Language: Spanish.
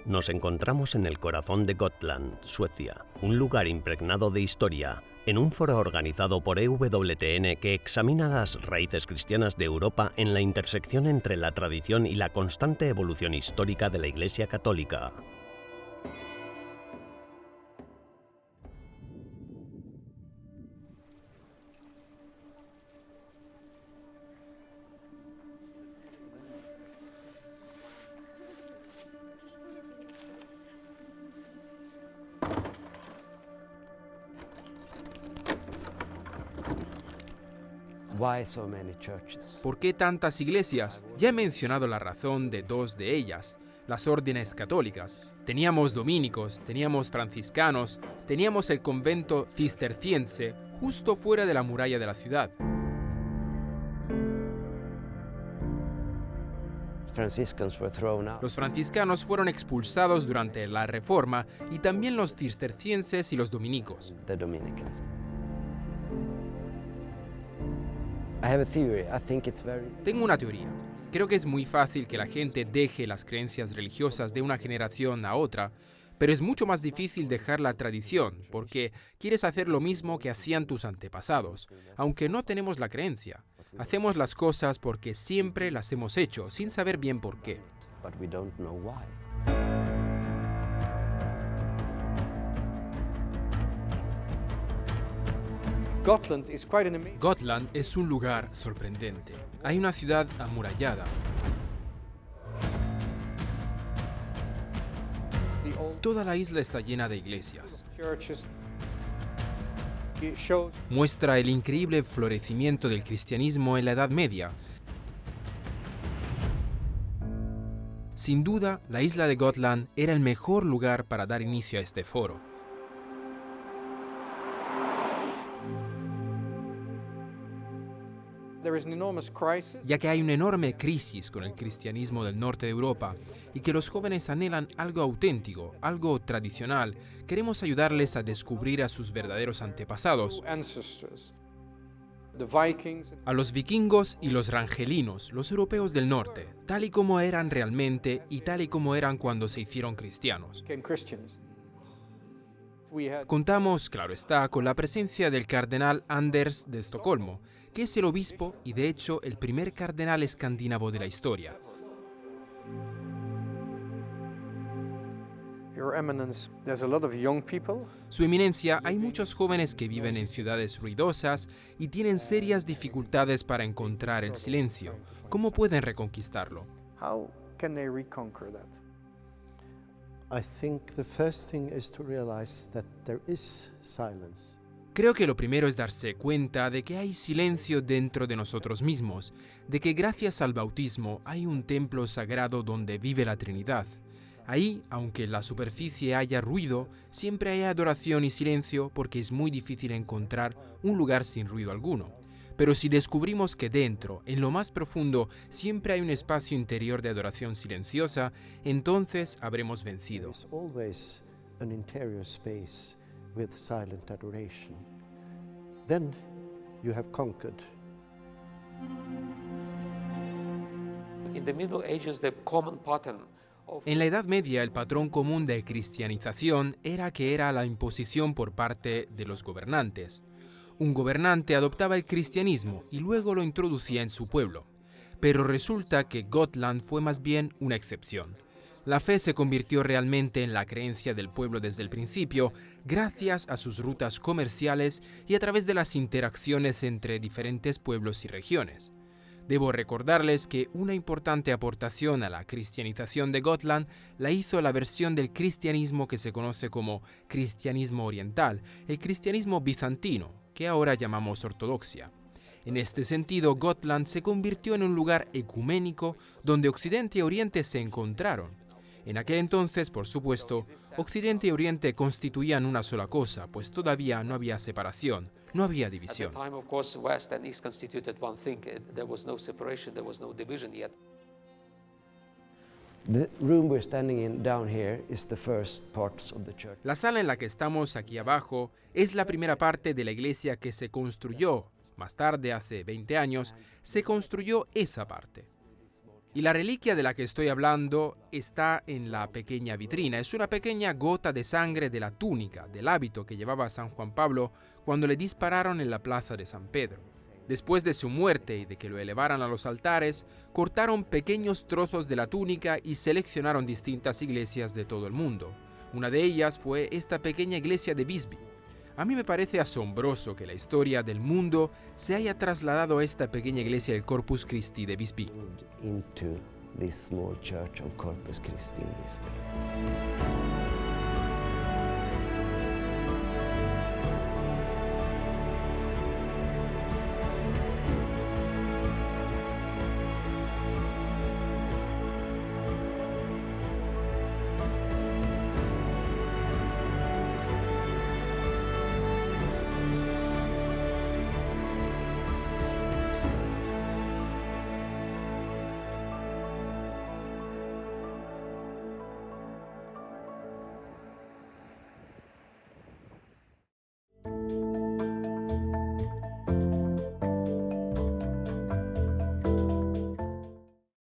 Nos encontramos en el corazón de Gotland, Suecia, un lugar impregnado de historia, en un foro organizado por EWTN que examina las raíces cristianas de Europa en la intersección entre la tradición y la constante evolución histórica de la Iglesia Católica. ¿Por qué tantas iglesias? Ya he mencionado la razón de dos de ellas, las órdenes católicas. Teníamos dominicos, teníamos franciscanos, teníamos el convento cisterciense justo fuera de la muralla de la ciudad. Los franciscanos fueron expulsados durante la Reforma y también los cistercienses y los dominicos. Tengo una teoría. Creo que es muy fácil que la gente deje las creencias religiosas de una generación a otra, pero es mucho más difícil dejar la tradición, porque quieres hacer lo mismo que hacían tus antepasados, aunque no tenemos la creencia. Hacemos las cosas porque siempre las hemos hecho, sin saber bien por qué. Gotland es un lugar sorprendente. Hay una ciudad amurallada. Toda la isla está llena de iglesias. Muestra el increíble florecimiento del cristianismo en la Edad Media. Sin duda, la isla de Gotland era el mejor lugar para dar inicio a este foro. Ya que hay una enorme crisis con el cristianismo del norte de Europa y que los jóvenes anhelan algo auténtico, algo tradicional, queremos ayudarles a descubrir a sus verdaderos antepasados, a los vikingos y los rangelinos, los europeos del norte, tal y como eran realmente y tal y como eran cuando se hicieron cristianos. Contamos, claro está, con la presencia del cardenal Anders de Estocolmo, que es el obispo y de hecho el primer cardenal escandinavo de la historia. Su eminencia, hay muchos jóvenes que viven en ciudades ruidosas y tienen serias dificultades para encontrar el silencio. ¿Cómo pueden reconquistarlo? Creo que lo primero es darse cuenta de que hay silencio dentro de nosotros mismos, de que gracias al bautismo hay un templo sagrado donde vive la Trinidad. Ahí, aunque en la superficie haya ruido, siempre hay adoración y silencio porque es muy difícil encontrar un lugar sin ruido alguno. Pero si descubrimos que dentro, en lo más profundo, siempre hay un espacio interior de adoración silenciosa, entonces habremos vencido. En la Edad Media, el patrón común de cristianización era que era la imposición por parte de los gobernantes. Un gobernante adoptaba el cristianismo y luego lo introducía en su pueblo. Pero resulta que Gotland fue más bien una excepción. La fe se convirtió realmente en la creencia del pueblo desde el principio, gracias a sus rutas comerciales y a través de las interacciones entre diferentes pueblos y regiones. Debo recordarles que una importante aportación a la cristianización de Gotland la hizo la versión del cristianismo que se conoce como cristianismo oriental, el cristianismo bizantino, que ahora llamamos ortodoxia. En este sentido, Gotland se convirtió en un lugar ecuménico donde Occidente y Oriente se encontraron. En aquel entonces, por supuesto, Occidente y Oriente constituían una sola cosa, pues todavía no había separación, no había división. La sala en la que estamos aquí abajo es la primera parte de la iglesia que se construyó. Más tarde, hace 20 años, se construyó esa parte. Y la reliquia de la que estoy hablando está en la pequeña vitrina. Es una pequeña gota de sangre de la túnica, del hábito que llevaba San Juan Pablo cuando le dispararon en la plaza de San Pedro. Después de su muerte y de que lo elevaran a los altares, cortaron pequeños trozos de la túnica y seleccionaron distintas iglesias de todo el mundo. Una de ellas fue esta pequeña iglesia de Visby. A mí me parece asombroso que la historia del mundo se haya trasladado a esta pequeña iglesia del Corpus Christi de Visby. Into this small church of Corpus Christi in Visby.